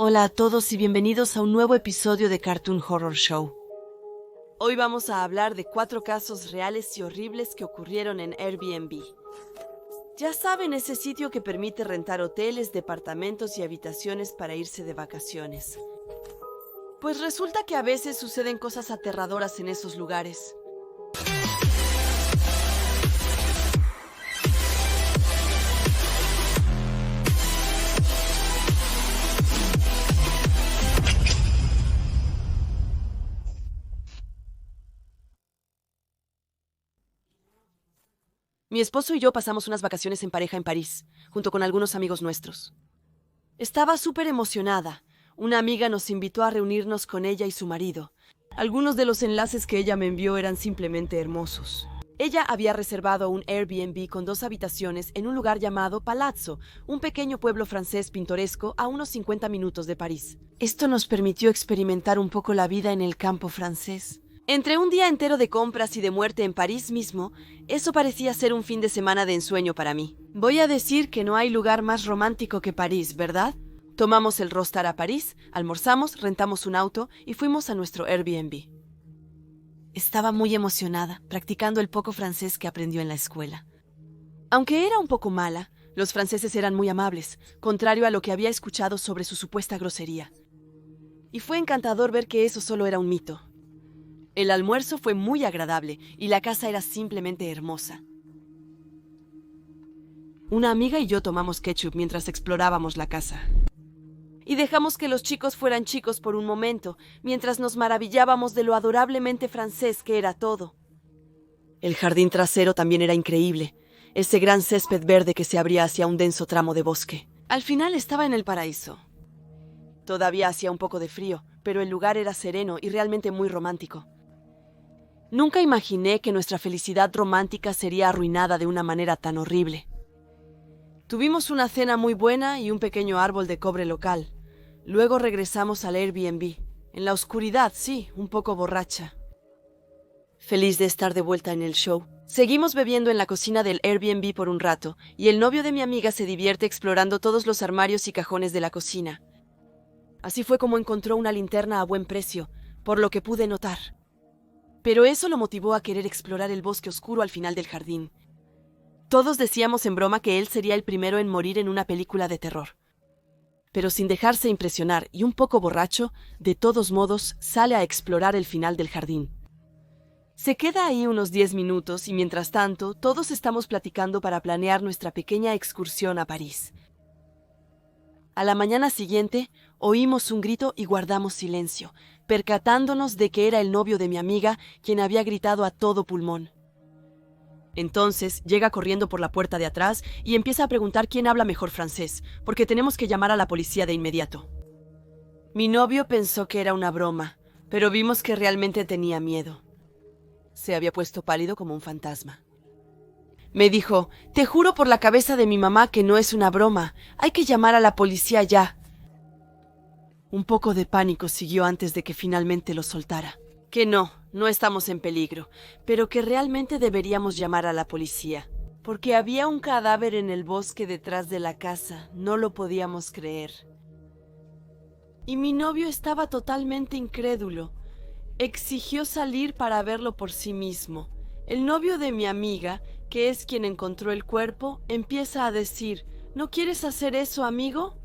Hola a todos y bienvenidos a un nuevo episodio de Cartoon Horror Show. Hoy vamos a hablar de 4 casos reales y horribles que ocurrieron en Airbnb. Ya saben, ese sitio que permite rentar hoteles, departamentos y habitaciones para irse de vacaciones. Pues resulta que a veces suceden cosas aterradoras en esos lugares. Mi esposo y yo pasamos unas vacaciones en pareja en París, junto con algunos amigos nuestros. Estaba súper emocionada. Una amiga nos invitó a reunirnos con ella y su marido. Algunos de los enlaces que ella me envió eran simplemente hermosos. Ella había reservado un Airbnb con 2 habitaciones en un lugar llamado Palazzo, un pequeño pueblo francés pintoresco a unos 50 minutos de París. Esto nos permitió experimentar un poco la vida en el campo francés. Entre un día entero de compras y de muerte en París mismo, eso parecía ser un fin de semana de ensueño para mí. Voy a decir que no hay lugar más romántico que París, ¿verdad? Tomamos el Rostar a París, almorzamos, rentamos un auto y fuimos a nuestro Airbnb. Estaba muy emocionada, practicando el poco francés que aprendió en la escuela. Aunque era un poco mala, los franceses eran muy amables, contrario a lo que había escuchado sobre su supuesta grosería. Y fue encantador ver que eso solo era un mito. El almuerzo fue muy agradable y la casa era simplemente hermosa. Una amiga y yo tomamos ketchup mientras explorábamos la casa. Y dejamos que los chicos fueran chicos por un momento, mientras nos maravillábamos de lo adorablemente francés que era todo. El jardín trasero también era increíble, ese gran césped verde que se abría hacia un denso tramo de bosque. Al final estaba en el paraíso. Todavía hacía un poco de frío, pero el lugar era sereno y realmente muy romántico. Nunca imaginé que nuestra felicidad romántica sería arruinada de una manera tan horrible. Tuvimos una cena muy buena y un pequeño árbol de cobre local. Luego regresamos al Airbnb. En la oscuridad, sí, un poco borracha. Feliz de estar de vuelta en el show. Seguimos bebiendo en la cocina del Airbnb por un rato, y el novio de mi amiga se divierte explorando todos los armarios y cajones de la cocina. Así fue como encontró una linterna a buen precio, por lo que pude notar. Pero eso lo motivó a querer explorar el bosque oscuro al final del jardín. Todos decíamos en broma que él sería el primero en morir en una película de terror. Pero sin dejarse impresionar y un poco borracho, de todos modos sale a explorar el final del jardín. Se queda ahí unos 10 minutos y mientras tanto todos estamos platicando para planear nuestra pequeña excursión a París. A la mañana siguiente oímos un grito y guardamos silencio, percatándonos de que era el novio de mi amiga quien había gritado a todo pulmón. Entonces llega corriendo por la puerta de atrás y empieza a preguntar quién habla mejor francés, porque tenemos que llamar a la policía de inmediato. Mi novio pensó que era una broma, pero vimos que realmente tenía miedo. Se había puesto pálido como un fantasma. Me dijo, te juro por la cabeza de mi mamá que no es una broma, hay que llamar a la policía ya. Un poco de pánico siguió antes de que finalmente lo soltara. Que no estamos en peligro, pero que realmente deberíamos llamar a la policía. Porque había un cadáver en el bosque detrás de la casa, no lo podíamos creer. Y mi novio estaba totalmente incrédulo. Exigió salir para verlo por sí mismo. El novio de mi amiga, que es quien encontró el cuerpo, empieza a decir, ¿no quieres hacer eso, amigo?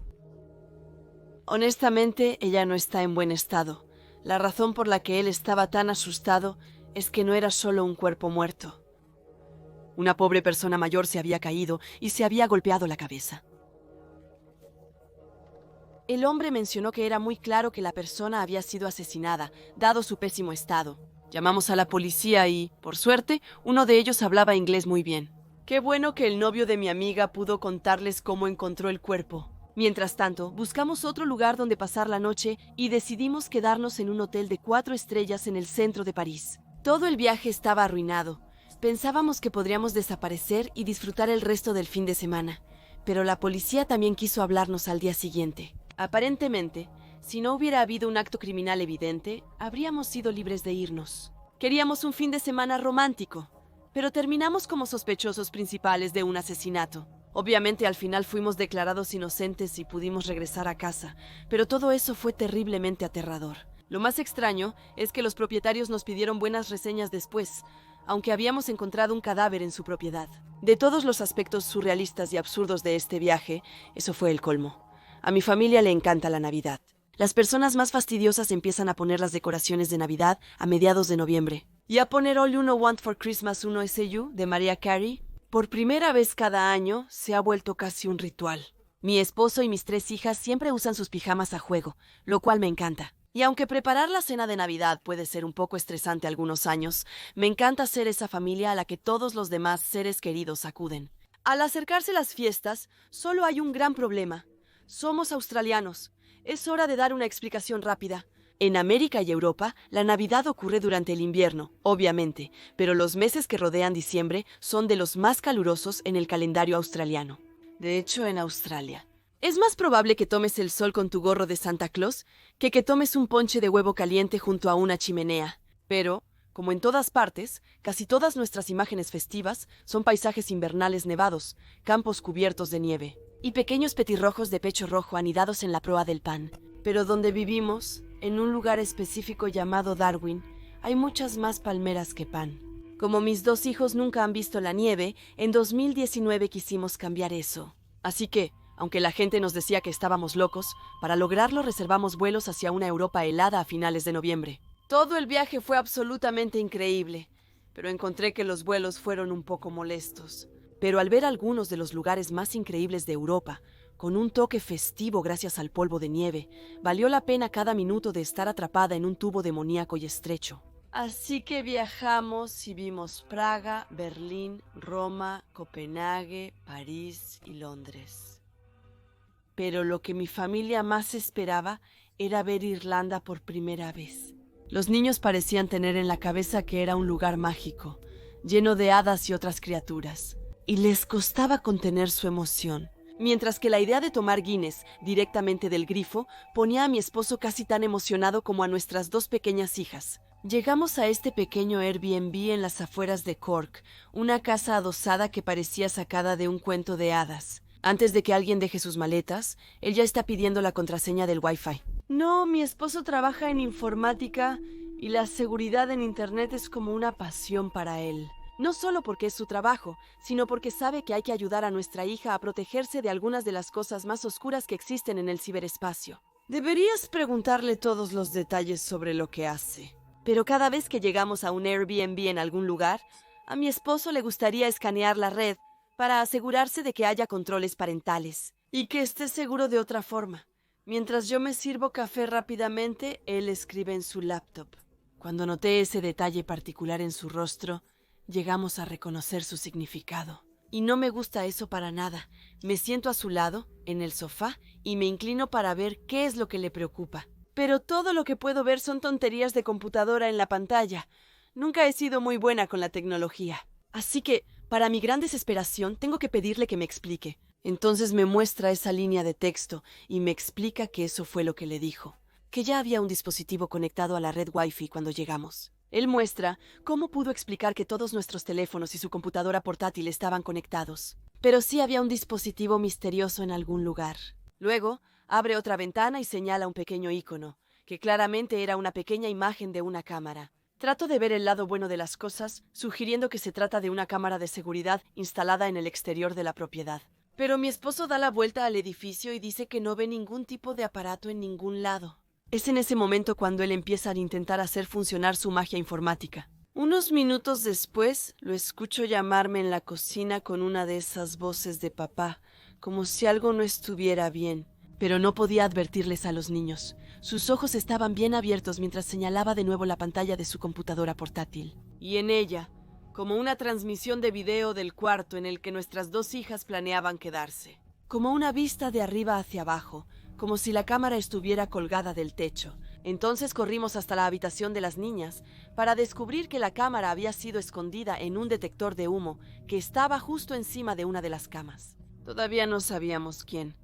Honestamente, ella no está en buen estado. La razón por la que él estaba tan asustado es que no era solo un cuerpo muerto. Una pobre persona mayor se había caído y se había golpeado la cabeza. El hombre mencionó que era muy claro que la persona había sido asesinada, dado su pésimo estado. Llamamos a la policía y, por suerte, uno de ellos hablaba inglés muy bien. Qué bueno que el novio de mi amiga pudo contarles cómo encontró el cuerpo. Mientras tanto, buscamos otro lugar donde pasar la noche y decidimos quedarnos en un hotel de 4 estrellas en el centro de París. Todo el viaje estaba arruinado. Pensábamos que podríamos desaparecer y disfrutar el resto del fin de semana, pero la policía también quiso hablarnos al día siguiente. Aparentemente, si no hubiera habido un acto criminal evidente, habríamos sido libres de irnos. Queríamos un fin de semana romántico, pero terminamos como sospechosos principales de un asesinato. Obviamente al final fuimos declarados inocentes y pudimos regresar a casa, pero todo eso fue terriblemente aterrador. Lo más extraño es que los propietarios nos pidieron buenas reseñas después, aunque habíamos encontrado un cadáver en su propiedad. De todos los aspectos surrealistas y absurdos de este viaje, eso fue el colmo. A mi familia le encanta la Navidad. Las personas más fastidiosas empiezan a poner las decoraciones de Navidad a mediados de noviembre. Y a poner All You Know Want for Christmas 1 SU de Mariah Carey, por primera vez cada año, se ha vuelto casi un ritual. Mi esposo y mis 3 hijas siempre usan sus pijamas a juego, lo cual me encanta. Y aunque preparar la cena de Navidad puede ser un poco estresante algunos años, me encanta ser esa familia a la que todos los demás seres queridos acuden. Al acercarse las fiestas, solo hay un gran problema. Somos australianos. Es hora de dar una explicación rápida. En América y Europa, la Navidad ocurre durante el invierno, obviamente, pero los meses que rodean diciembre son de los más calurosos en el calendario australiano. De hecho, en Australia, es más probable que tomes el sol con tu gorro de Santa Claus que tomes un ponche de huevo caliente junto a una chimenea. Pero, como en todas partes, casi todas nuestras imágenes festivas son paisajes invernales nevados, campos cubiertos de nieve y pequeños petirrojos de pecho rojo anidados en la proa del pan. Pero donde vivimos, en un lugar específico llamado Darwin, hay muchas más palmeras que pan. Como mis 2 hijos nunca han visto la nieve, en 2019 quisimos cambiar eso. Así que, aunque la gente nos decía que estábamos locos, para lograrlo reservamos vuelos hacia una Europa helada a finales de noviembre. Todo el viaje fue absolutamente increíble, pero encontré que los vuelos fueron un poco molestos. Pero al ver algunos de los lugares más increíbles de Europa, con un toque festivo gracias al polvo de nieve, valió la pena cada minuto de estar atrapada en un tubo demoníaco y estrecho. Así que viajamos y vimos Praga, Berlín, Roma, Copenhague, París y Londres. Pero lo que mi familia más esperaba era ver Irlanda por primera vez. Los niños parecían tener en la cabeza que era un lugar mágico, lleno de hadas y otras criaturas, y les costaba contener su emoción. Mientras que la idea de tomar Guinness directamente del grifo ponía a mi esposo casi tan emocionado como a nuestras 2 pequeñas hijas. Llegamos a este pequeño Airbnb en las afueras de Cork, una casa adosada que parecía sacada de un cuento de hadas. Antes de que alguien deje sus maletas, él ya está pidiendo la contraseña del Wi-Fi. No, mi esposo trabaja en informática y la seguridad en Internet es como una pasión para él. No solo porque es su trabajo, sino porque sabe que hay que ayudar a nuestra hija a protegerse de algunas de las cosas más oscuras que existen en el ciberespacio. Deberías preguntarle todos los detalles sobre lo que hace. Pero cada vez que llegamos a un Airbnb en algún lugar, a mi esposo le gustaría escanear la red para asegurarse de que haya controles parentales y que esté seguro de otra forma. Mientras yo me sirvo café rápidamente, él escribe en su laptop. Cuando noté ese detalle particular en su rostro, llegamos a reconocer su significado. Y no me gusta eso para nada. Me siento a su lado, en el sofá, y me inclino para ver qué es lo que le preocupa. Pero todo lo que puedo ver son tonterías de computadora en la pantalla. Nunca he sido muy buena con la tecnología. Así que, para mi gran desesperación, tengo que pedirle que me explique. Entonces me muestra esa línea de texto y me explica que eso fue lo que le dijo. Que ya había un dispositivo conectado a la red Wi-Fi cuando llegamos. Él muestra cómo pudo explicar que todos nuestros teléfonos y su computadora portátil estaban conectados. Pero sí había un dispositivo misterioso en algún lugar. Luego, abre otra ventana y señala un pequeño icono, que claramente era una pequeña imagen de una cámara. Trato de ver el lado bueno de las cosas, sugiriendo que se trata de una cámara de seguridad instalada en el exterior de la propiedad. Pero mi esposo da la vuelta al edificio y dice que no ve ningún tipo de aparato en ningún lado. Es en ese momento cuando él empieza a intentar hacer funcionar su magia informática. Unos minutos después, lo escucho llamarme en la cocina con una de esas voces de papá, como si algo no estuviera bien. Pero no podía advertirles a los niños. Sus ojos estaban bien abiertos mientras señalaba de nuevo la pantalla de su computadora portátil. Y en ella, como una transmisión de video del cuarto en el que nuestras 2 hijas planeaban quedarse. Como una vista de arriba hacia abajo, como si la cámara estuviera colgada del techo. Entonces corrimos hasta la habitación de las niñas para descubrir que la cámara había sido escondida en un detector de humo que estaba justo encima de una de las camas. Todavía no sabíamos quién,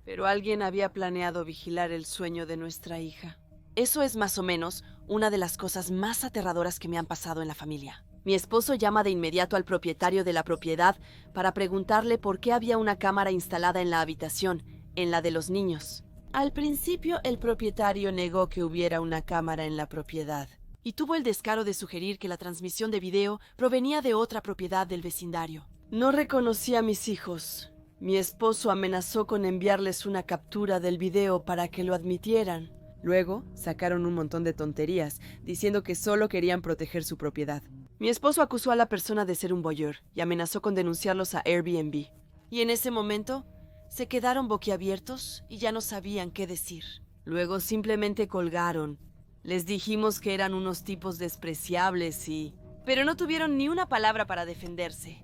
pero alguien había planeado vigilar el sueño de nuestra hija. Eso es más o menos una de las cosas más aterradoras que me han pasado en la familia. Mi esposo llama de inmediato al propietario de la propiedad para preguntarle por qué había una cámara instalada en la habitación, en la de los niños. Al principio, el propietario negó que hubiera una cámara en la propiedad y tuvo el descaro de sugerir que la transmisión de video provenía de otra propiedad del vecindario. No reconocí a mis hijos. Mi esposo amenazó con enviarles una captura del video para que lo admitieran. Luego, sacaron un montón de tonterías, diciendo que solo querían proteger su propiedad. Mi esposo acusó a la persona de ser un voyeur y amenazó con denunciarlos a Airbnb. Y en ese momento, se quedaron boquiabiertos y ya no sabían qué decir. Luego simplemente colgaron. Les dijimos que eran unos tipos despreciables pero no tuvieron ni una palabra para defenderse.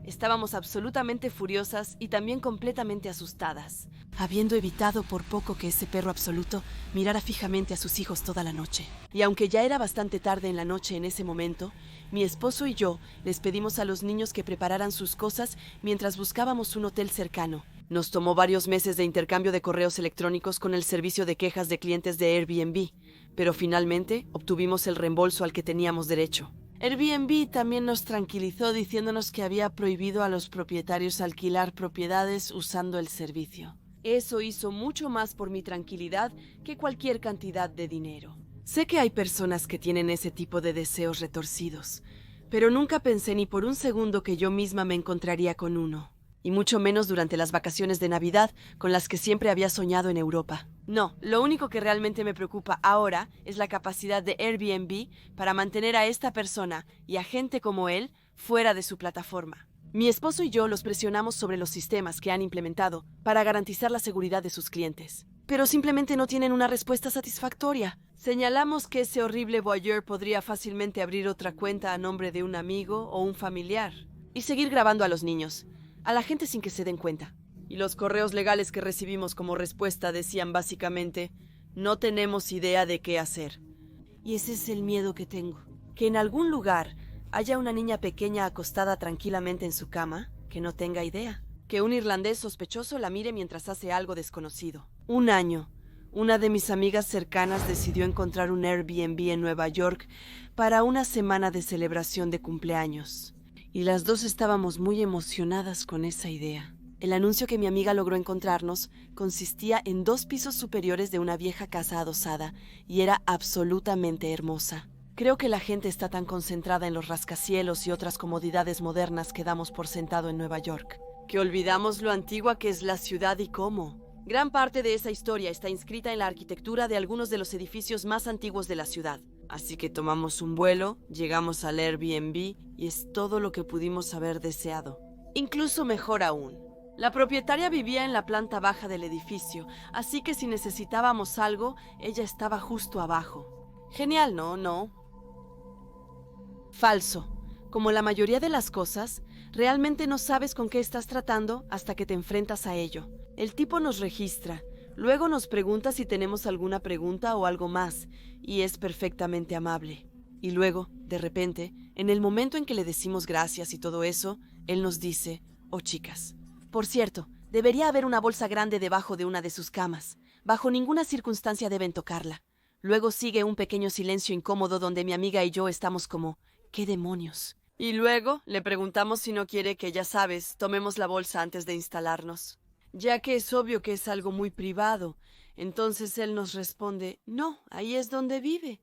Estábamos absolutamente furiosas y también completamente asustadas, habiendo evitado por poco que ese perro absoluto mirara fijamente a sus hijos toda la noche. Y aunque ya era bastante tarde en la noche en ese momento, mi esposo y yo les pedimos a los niños que prepararan sus cosas mientras buscábamos un hotel cercano. Nos tomó varios meses de intercambio de correos electrónicos con el servicio de quejas de clientes de Airbnb, pero finalmente obtuvimos el reembolso al que teníamos derecho. Airbnb también nos tranquilizó diciéndonos que había prohibido a los propietarios alquilar propiedades usando el servicio. Eso hizo mucho más por mi tranquilidad que cualquier cantidad de dinero. Sé que hay personas que tienen ese tipo de deseos retorcidos, pero nunca pensé ni por un segundo que yo misma me encontraría con uno. Y mucho menos durante las vacaciones de Navidad, con las que siempre había soñado en Europa. No, lo único que realmente me preocupa ahora es la capacidad de Airbnb para mantener a esta persona y a gente como él fuera de su plataforma. Mi esposo y yo los presionamos sobre los sistemas que han implementado para garantizar la seguridad de sus clientes, pero simplemente no tienen una respuesta satisfactoria. Señalamos que ese horrible voyeur podría fácilmente abrir otra cuenta a nombre de un amigo o un familiar y seguir grabando a los niños, a la gente sin que se den cuenta. Y los correos legales que recibimos como respuesta decían básicamente: no tenemos idea de qué hacer. Y ese es el miedo que tengo, que en algún lugar haya una niña pequeña acostada tranquilamente en su cama, que no tenga idea, que un irlandés sospechoso la mire mientras hace algo desconocido. Un año, una de mis amigas cercanas decidió encontrar un Airbnb en Nueva York para una semana de celebración de cumpleaños. Y las dos estábamos muy emocionadas con esa idea. El anuncio que mi amiga logró encontrarnos consistía en 2 pisos superiores de una vieja casa adosada y era absolutamente hermosa. Creo que la gente está tan concentrada en los rascacielos y otras comodidades modernas que damos por sentado en Nueva York, que olvidamos lo antigua que es la ciudad y cómo. Gran parte de esa historia está inscrita en la arquitectura de algunos de los edificios más antiguos de la ciudad. Así que tomamos un vuelo, llegamos al Airbnb y es todo lo que pudimos haber deseado. Incluso mejor aún. La propietaria vivía en la planta baja del edificio, así que si necesitábamos algo, ella estaba justo abajo. Genial, ¿no? Falso. Como la mayoría de las cosas, realmente no sabes con qué estás tratando hasta que te enfrentas a ello. El tipo nos registra. Luego nos pregunta si tenemos alguna pregunta o algo más, y es perfectamente amable. Y luego, de repente, en el momento en que le decimos gracias y todo eso, él nos dice: oh chicas, por cierto, debería haber una bolsa grande debajo de una de sus camas. Bajo ninguna circunstancia deben tocarla. Luego sigue un pequeño silencio incómodo donde mi amiga y yo estamos como: ¿qué demonios? Y luego le preguntamos si no quiere que, ya sabes, tomemos la bolsa antes de instalarnos, ya que es obvio que es algo muy privado. Entonces él nos responde: no, ahí es donde vive.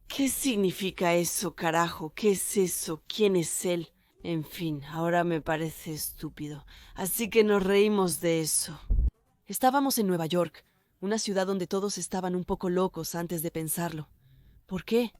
¿Qué significa eso, carajo? ¿Qué es eso? ¿Quién es él? En fin, ahora me parece estúpido. Así que nos reímos de eso. Estábamos en Nueva York, una ciudad donde todos estaban un poco locos antes de pensarlo. ¿Por qué?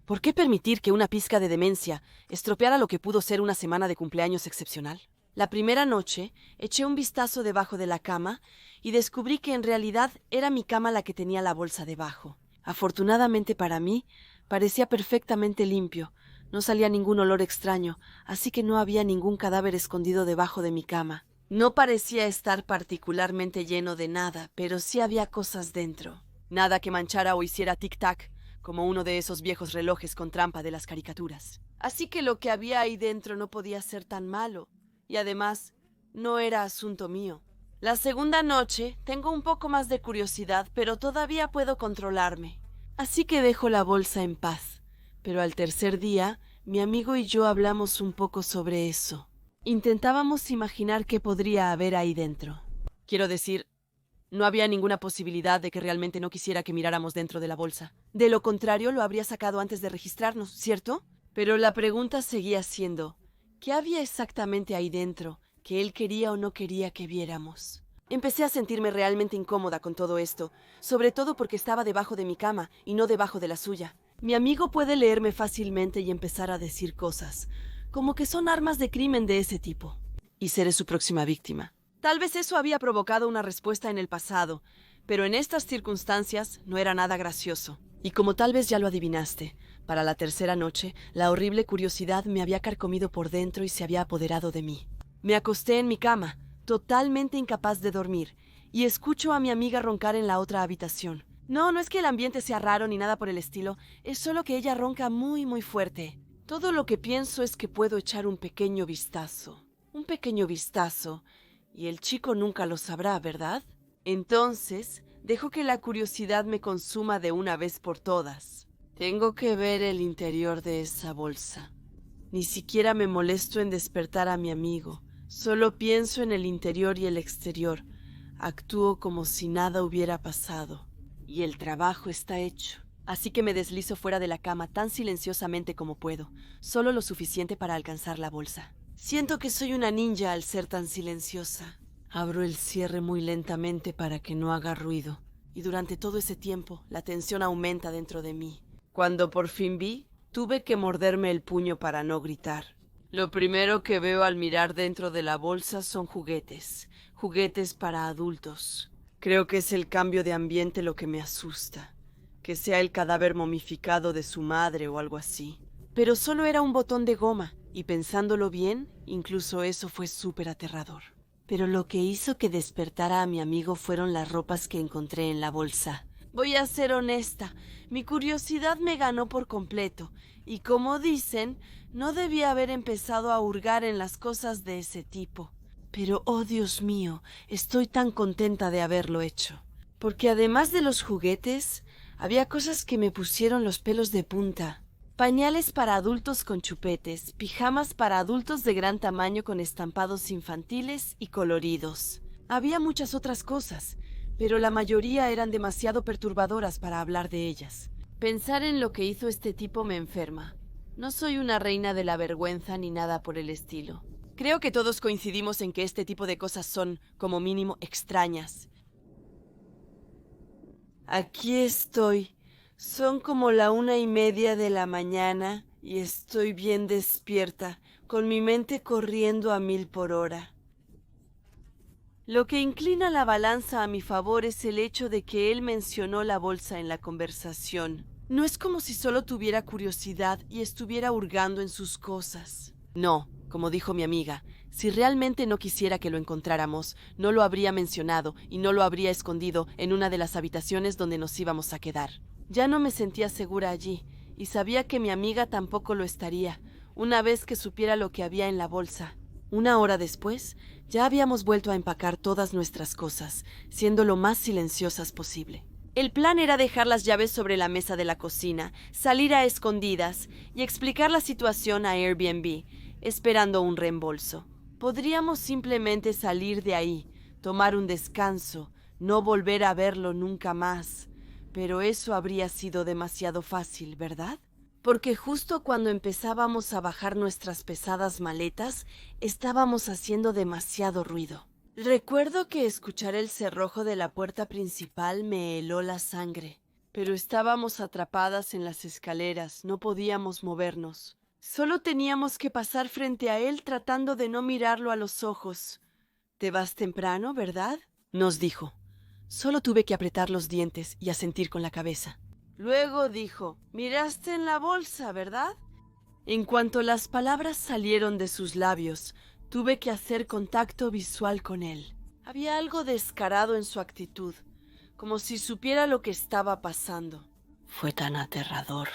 ¿Por qué permitir que una pizca de demencia estropeara lo que pudo ser una semana de cumpleaños excepcional? La primera noche, eché un vistazo debajo de la cama y descubrí que en realidad era mi cama la que tenía la bolsa debajo. Afortunadamente para mí, parecía perfectamente limpio. No salía ningún olor extraño, así que no había ningún cadáver escondido debajo de mi cama. No parecía estar particularmente lleno de nada, pero sí había cosas dentro. Nada que manchara o hiciera tic-tac, como uno de esos viejos relojes con trampa de las caricaturas. Así que lo que había ahí dentro no podía ser tan malo. Y además, no era asunto mío. La segunda noche tengo un poco más de curiosidad, pero todavía puedo controlarme. Así que dejo la bolsa en paz. Pero al tercer día, mi amigo y yo hablamos un poco sobre eso. Intentábamos imaginar qué podría haber ahí dentro. Quiero decir, no había ninguna posibilidad de que realmente no quisiera que miráramos dentro de la bolsa. De lo contrario, lo habría sacado antes de registrarnos, ¿cierto? Pero la pregunta seguía siendo, ¿qué había exactamente ahí dentro que él quería o no quería que viéramos? Empecé a sentirme realmente incómoda con todo esto, sobre todo porque estaba debajo de mi cama y no debajo de la suya. Mi amigo puede leerme fácilmente y empezar a decir cosas, como que son armas de crimen de ese tipo, y seré su próxima víctima. Tal vez eso había provocado una respuesta en el pasado, pero en estas circunstancias no era nada gracioso. Y como tal vez ya lo adivinaste, para la tercera noche, la horrible curiosidad me había carcomido por dentro y se había apoderado de mí. Me acosté en mi cama, totalmente incapaz de dormir, y escucho a mi amiga roncar en la otra habitación. No es que el ambiente sea raro ni nada por el estilo, es solo que ella ronca muy, muy fuerte. Todo lo que pienso es que puedo echar un pequeño vistazo, y el chico nunca lo sabrá, ¿verdad? Entonces, dejo que la curiosidad me consuma de una vez por todas. Tengo que ver el interior de esa bolsa. Ni siquiera me molesto en despertar a mi amigo. Solo pienso en el interior y el exterior. Actúo como si nada hubiera pasado. Y el trabajo está hecho. Así que me deslizo fuera de la cama tan silenciosamente como puedo, solo lo suficiente para alcanzar la bolsa. Siento que soy una ninja al ser tan silenciosa. Abro el cierre muy lentamente para que no haga ruido, y durante todo ese tiempo la tensión aumenta dentro de mí. Cuando por fin vi, tuve que morderme el puño para no gritar. Lo primero que veo al mirar dentro de la bolsa son juguetes para adultos. Creo que es el cambio de ambiente lo que me asusta, que sea el cadáver momificado de su madre o algo así. Pero solo era un botón de goma, y pensándolo bien, incluso eso fue súper aterrador. Pero lo que hizo que despertara a mi amigo fueron las ropas que encontré en la bolsa. Voy a ser honesta, mi curiosidad me ganó por completo, y como dicen, no debía haber empezado a hurgar en las cosas de ese tipo. Pero, oh Dios mío, estoy tan contenta de haberlo hecho. Porque además de los juguetes, había cosas que me pusieron los pelos de punta. Pañales para adultos con chupetes, pijamas para adultos de gran tamaño con estampados infantiles y coloridos. Había muchas otras cosas, pero la mayoría eran demasiado perturbadoras para hablar de ellas. Pensar en lo que hizo este tipo me enferma. No soy una reina de la vergüenza ni nada por el estilo. Creo que todos coincidimos en que este tipo de cosas son, como mínimo, extrañas. Aquí estoy. Son como la 1:30 de la mañana y estoy bien despierta, con mi mente corriendo a 1000 por hora. Lo que inclina la balanza a mi favor es el hecho de que él mencionó la bolsa en la conversación. No es como si solo tuviera curiosidad y estuviera hurgando en sus cosas. No, como dijo mi amiga, si realmente no quisiera que lo encontráramos, no lo habría mencionado y no lo habría escondido en una de las habitaciones donde nos íbamos a quedar. Ya no me sentía segura allí, y sabía que mi amiga tampoco lo estaría, una vez que supiera lo que había en la bolsa. 1 hora después, ya habíamos vuelto a empacar todas nuestras cosas, siendo lo más silenciosas posible. El plan era dejar las llaves sobre la mesa de la cocina, salir a escondidas y explicar la situación a Airbnb, esperando un reembolso. Podríamos simplemente salir de ahí, tomar un descanso, no volver a verlo nunca más. Pero eso habría sido demasiado fácil, ¿verdad? Porque justo cuando empezábamos a bajar nuestras pesadas maletas, estábamos haciendo demasiado ruido. Recuerdo que escuchar el cerrojo de la puerta principal me heló la sangre, pero estábamos atrapadas en las escaleras, no podíamos movernos. Solo teníamos que pasar frente a él tratando de no mirarlo a los ojos. «¿Te vas temprano, verdad?», nos dijo. Solo tuve que apretar los dientes y asentir con la cabeza. Luego dijo, «Miraste en la bolsa, ¿verdad?». En cuanto las palabras salieron de sus labios, tuve que hacer contacto visual con él. Había algo descarado en su actitud, como si supiera lo que estaba pasando. Fue tan aterrador.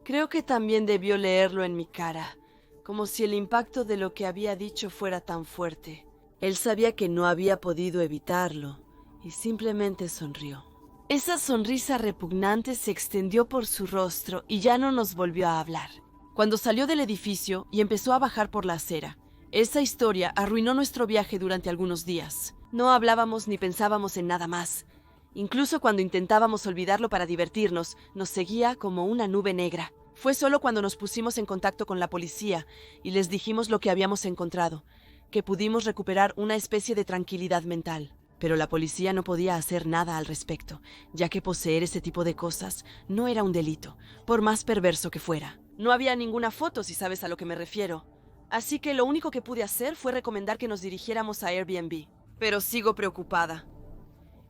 Creo que también debió leerlo en mi cara, como si el impacto de lo que había dicho fuera tan fuerte. Él sabía que no había podido evitarlo y simplemente sonrió. Esa sonrisa repugnante se extendió por su rostro y ya no nos volvió a hablar. Cuando salió del edificio y empezó a bajar por la acera, esa historia arruinó nuestro viaje durante algunos días. No hablábamos ni pensábamos en nada más. Incluso cuando intentábamos olvidarlo para divertirnos, nos seguía como una nube negra. Fue solo cuando nos pusimos en contacto con la policía y les dijimos lo que habíamos encontrado, que pudimos recuperar una especie de tranquilidad mental. Pero la policía no podía hacer nada al respecto, ya que poseer ese tipo de cosas no era un delito, por más perverso que fuera. No había ninguna foto, si sabes a lo que me refiero. Así que lo único que pude hacer fue recomendar que nos dirigiéramos a Airbnb. Pero sigo preocupada.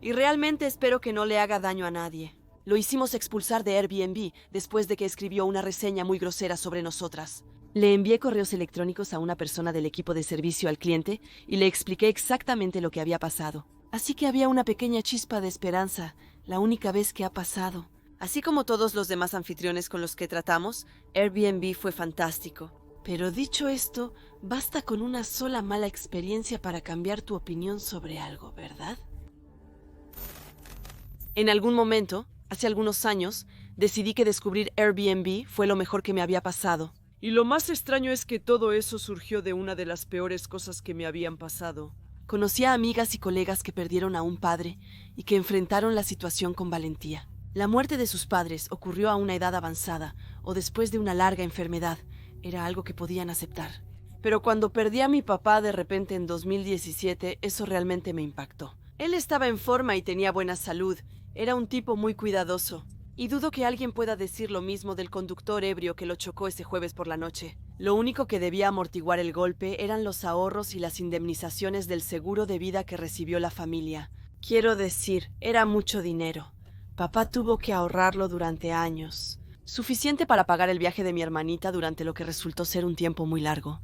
Y realmente espero que no le haga daño a nadie. Lo hicimos expulsar de Airbnb después de que escribió una reseña muy grosera sobre nosotras. Le envié correos electrónicos a una persona del equipo de servicio al cliente y le expliqué exactamente lo que había pasado. Así que había una pequeña chispa de esperanza, la única vez que ha pasado. Así como todos los demás anfitriones con los que tratamos, Airbnb fue fantástico. Pero dicho esto, basta con una sola mala experiencia para cambiar tu opinión sobre algo, ¿verdad? En algún momento, hace algunos años, decidí que descubrir Airbnb fue lo mejor que me había pasado. Y lo más extraño es que todo eso surgió de una de las peores cosas que me habían pasado. Conocí a amigas y colegas que perdieron a un padre y que enfrentaron la situación con valentía. La muerte de sus padres ocurrió a una edad avanzada o después de una larga enfermedad. Era algo que podían aceptar. Pero cuando perdí a mi papá de repente en 2017, eso realmente me impactó. Él estaba en forma y tenía buena salud. Era un tipo muy cuidadoso. Y dudo que alguien pueda decir lo mismo del conductor ebrio que lo chocó ese jueves por la noche. Lo único que debía amortiguar el golpe eran los ahorros y las indemnizaciones del seguro de vida que recibió la familia. Quiero decir, era mucho dinero. Papá tuvo que ahorrarlo durante años. Suficiente para pagar el viaje de mi hermanita durante lo que resultó ser un tiempo muy largo.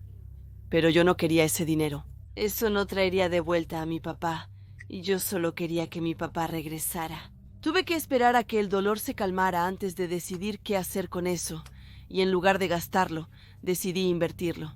Pero yo no quería ese dinero. Eso no traería de vuelta a mi papá. Y yo solo quería que mi papá regresara. Tuve que esperar a que el dolor se calmara antes de decidir qué hacer con eso, y en lugar de gastarlo, decidí invertirlo.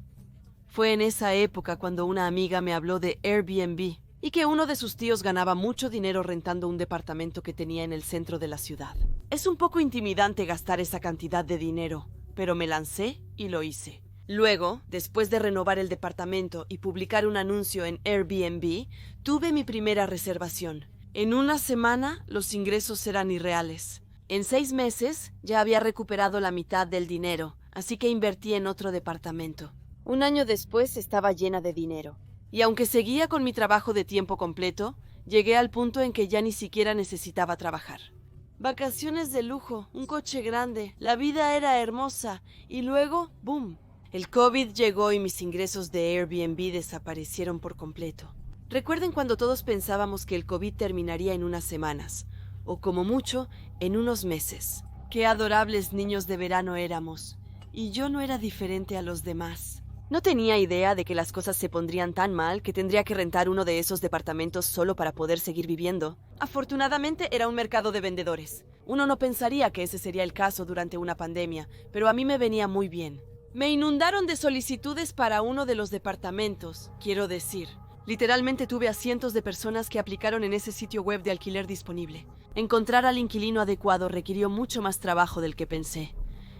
Fue en esa época cuando una amiga me habló de Airbnb y que uno de sus tíos ganaba mucho dinero rentando un departamento que tenía en el centro de la ciudad. Es un poco intimidante gastar esa cantidad de dinero, pero me lancé y lo hice. Luego, después de renovar el departamento y publicar un anuncio en Airbnb, tuve mi primera reservación. En una semana, los ingresos eran irreales. En 6 meses, ya había recuperado la mitad del dinero, así que invertí en otro departamento. Un año después estaba llena de dinero. Y aunque seguía con mi trabajo de tiempo completo, llegué al punto en que ya ni siquiera necesitaba trabajar. Vacaciones de lujo, un coche grande, la vida era hermosa, y luego, ¡boom! El COVID llegó y mis ingresos de Airbnb desaparecieron por completo. Recuerden cuando todos pensábamos que el COVID terminaría en unas semanas, o como mucho, en unos meses. Qué adorables niños de verano éramos, y yo no era diferente a los demás. No tenía idea de que las cosas se pondrían tan mal que tendría que rentar uno de esos departamentos solo para poder seguir viviendo. Afortunadamente era un mercado de vendedores. Uno no pensaría que ese sería el caso durante una pandemia, pero a mí me venía muy bien. Me inundaron de solicitudes para uno de los departamentos, quiero decir. Literalmente tuve a cientos de personas que aplicaron en ese sitio web de alquiler disponible. Encontrar al inquilino adecuado requirió mucho más trabajo del que pensé.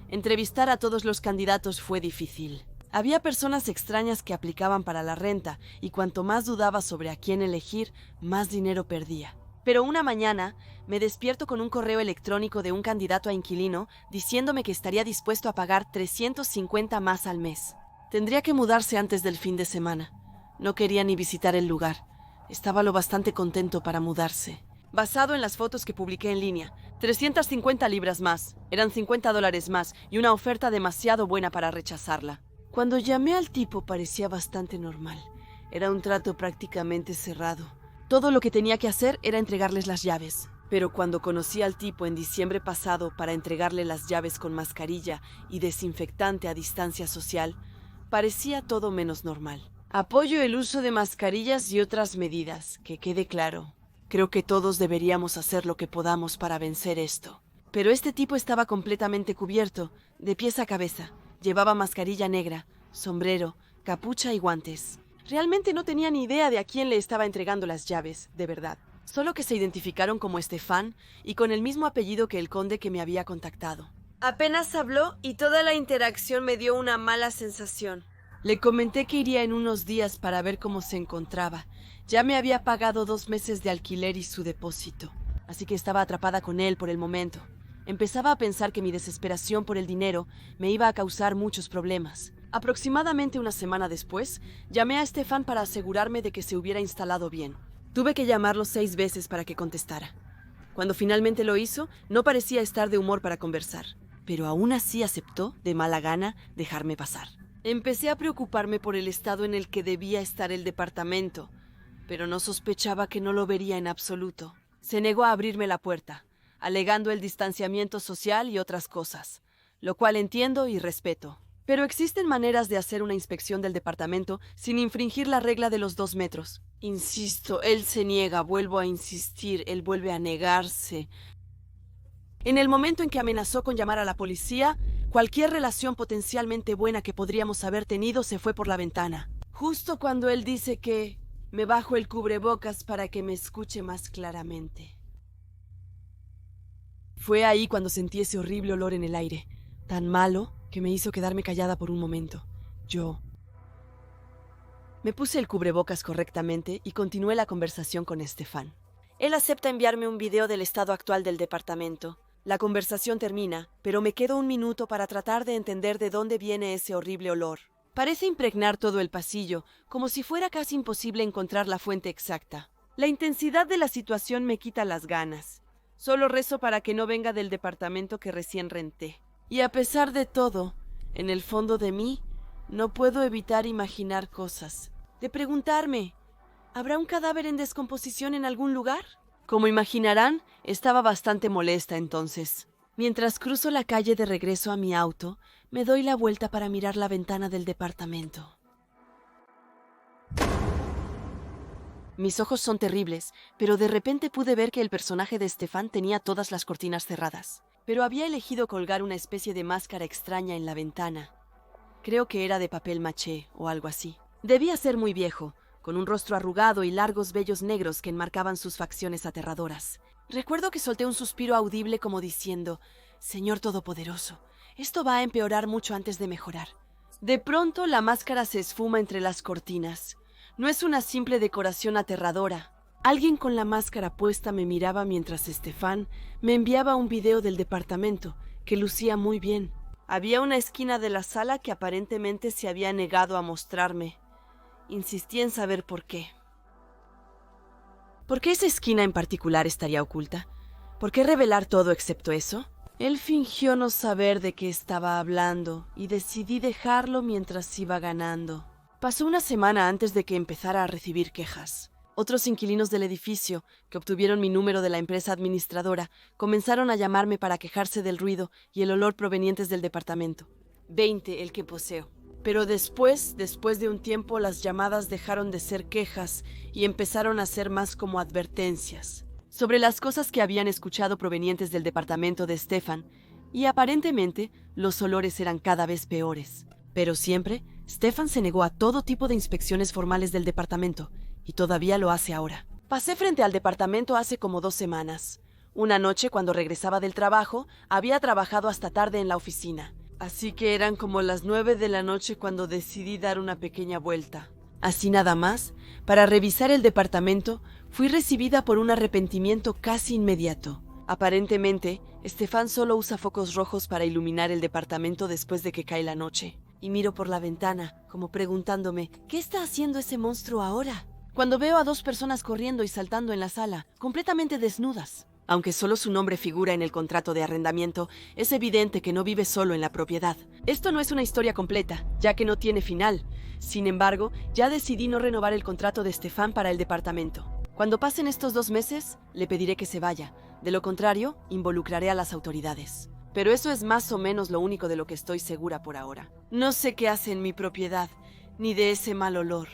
Entrevistar a todos los candidatos fue difícil. Había personas extrañas que aplicaban para la renta y cuanto más dudaba sobre a quién elegir, más dinero perdía. Pero una mañana me despierto con un correo electrónico de un candidato a inquilino diciéndome que estaría dispuesto a pagar $350 más al mes. Tendría que mudarse antes del fin de semana. No quería ni visitar el lugar. Estaba lo bastante contento para mudarse. Basado en las fotos que publiqué en línea, 350 libras más, eran $50 más y una oferta demasiado buena para rechazarla. Cuando llamé al tipo parecía bastante normal. Era un trato prácticamente cerrado. Todo lo que tenía que hacer era entregarles las llaves. Pero cuando conocí al tipo en diciembre pasado para entregarle las llaves con mascarilla y desinfectante a distancia social, parecía todo menos normal. Apoyo el uso de mascarillas y otras medidas, que quede claro. Creo que todos deberíamos hacer lo que podamos para vencer esto. Pero este tipo estaba completamente cubierto, de pies a cabeza. Llevaba mascarilla negra, sombrero, capucha y guantes. Realmente no tenía ni idea de a quién le estaba entregando las llaves, de verdad. solo que se identificaron como Estefan y con el mismo apellido que el conde que me había contactado. Apenas habló y toda la interacción me dio una mala sensación. Le comenté que iría en unos días para ver cómo se encontraba. Ya me había pagado 2 meses de alquiler y su depósito, así que estaba atrapada con él por el momento. Empezaba a pensar que mi desesperación por el dinero me iba a causar muchos problemas. Aproximadamente una semana después, llamé a Estefan para asegurarme de que se hubiera instalado bien. Tuve que llamarlo 6 veces para que contestara. Cuando finalmente lo hizo, no parecía estar de humor para conversar, pero aún así aceptó, de mala gana, dejarme pasar. Empecé a preocuparme por el estado en el que debía estar el departamento, pero no sospechaba que no lo vería en absoluto. Se negó a abrirme la puerta, alegando el distanciamiento social y otras cosas, lo cual entiendo y respeto. Pero existen maneras de hacer una inspección del departamento sin infringir la regla de los 2 metros. Insisto, él se niega, vuelvo a insistir, él vuelve a negarse. En el momento en que amenazó con llamar a la policía, cualquier relación potencialmente buena que podríamos haber tenido se fue por la ventana. Justo cuando él dice que me bajo el cubrebocas para que me escuche más claramente. Fue ahí cuando sentí ese horrible olor en el aire, tan malo que me hizo quedarme callada por un momento. Me puse el cubrebocas correctamente y continué la conversación con Estefan. Él acepta enviarme un video del estado actual del departamento. La conversación termina, pero me quedo un minuto para tratar de entender de dónde viene ese horrible olor. Parece impregnar todo el pasillo, como si fuera casi imposible encontrar la fuente exacta. La intensidad de la situación me quita las ganas. Solo rezo para que no venga del departamento que recién renté. Y a pesar de todo, en el fondo de mí, no puedo evitar imaginar cosas. De preguntarme, ¿habrá un cadáver en descomposición en algún lugar? Como imaginarán, estaba bastante molesta entonces. Mientras cruzo la calle de regreso a mi auto, me doy la vuelta para mirar la ventana del departamento. Mis ojos son terribles, pero de repente pude ver que el personaje de Estefan tenía todas las cortinas cerradas. Pero había elegido colgar una especie de máscara extraña en la ventana. Creo que era de papel maché o algo así. Debía ser muy viejo, con un rostro arrugado y largos vellos negros que enmarcaban sus facciones aterradoras. Recuerdo que solté un suspiro audible como diciendo: «Señor Todopoderoso, esto va a empeorar mucho antes de mejorar». De pronto la máscara se esfuma entre las cortinas. No es una simple decoración aterradora. Alguien con la máscara puesta me miraba mientras Estefan me enviaba un video del departamento, que lucía muy bien. Había una esquina de la sala que aparentemente se había negado a mostrarme. Insistí en saber por qué. ¿Por qué esa esquina en particular estaría oculta? ¿Por qué revelar todo excepto eso? Él fingió no saber de qué estaba hablando y decidí dejarlo mientras iba ganando. Pasó una semana antes de que empezara a recibir quejas. Otros inquilinos del edificio, que obtuvieron mi número de la empresa administradora, comenzaron a llamarme para quejarse del ruido y el olor provenientes del departamento. 20 el que poseo. Pero después de un tiempo, las llamadas dejaron de ser quejas y empezaron a ser más como advertencias sobre las cosas que habían escuchado provenientes del departamento de Estefan, y aparentemente los olores eran cada vez peores. Pero siempre, Estefan se negó a todo tipo de inspecciones formales del departamento, y todavía lo hace ahora. Pasé frente al departamento hace como 2 semanas. Una noche, cuando regresaba del trabajo, había trabajado hasta tarde en la oficina. Así que eran como las 9 de la noche cuando decidí dar una pequeña vuelta. Así nada más, para revisar el departamento, fui recibida por un arrepentimiento casi inmediato. Aparentemente, Estefan solo usa focos rojos para iluminar el departamento después de que cae la noche. Y miro por la ventana, como preguntándome, ¿qué está haciendo ese monstruo ahora? Cuando veo a 2 personas corriendo y saltando en la sala, completamente desnudas. Aunque solo su nombre figura en el contrato de arrendamiento, es evidente que no vive solo en la propiedad. Esto no es una historia completa, ya que no tiene final. Sin embargo, ya decidí no renovar el contrato de Estefan para el departamento. Cuando pasen estos 2 meses, le pediré que se vaya. De lo contrario, involucraré a las autoridades. Pero eso es más o menos lo único de lo que estoy segura por ahora. No sé qué hace en mi propiedad, ni de ese mal olor.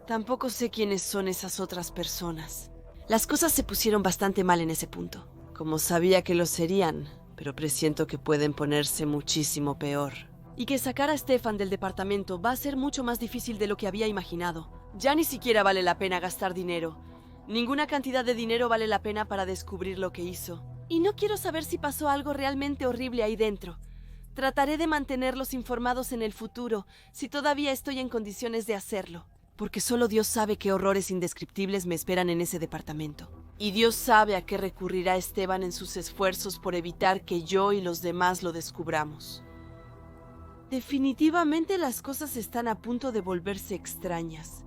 Tampoco sé quiénes son esas otras personas. Las cosas se pusieron bastante mal en ese punto. Como sabía que lo serían, pero presiento que pueden ponerse muchísimo peor. Y que sacar a Estefan del departamento va a ser mucho más difícil de lo que había imaginado. Ya ni siquiera vale la pena gastar dinero. Ninguna cantidad de dinero vale la pena para descubrir lo que hizo. Y no quiero saber si pasó algo realmente horrible ahí dentro. Trataré de mantenerlos informados en el futuro, si todavía estoy en condiciones de hacerlo. Porque solo Dios sabe qué horrores indescriptibles me esperan en ese departamento. Y Dios sabe a qué recurrirá Esteban en sus esfuerzos por evitar que yo y los demás lo descubramos. Definitivamente las cosas están a punto de volverse extrañas.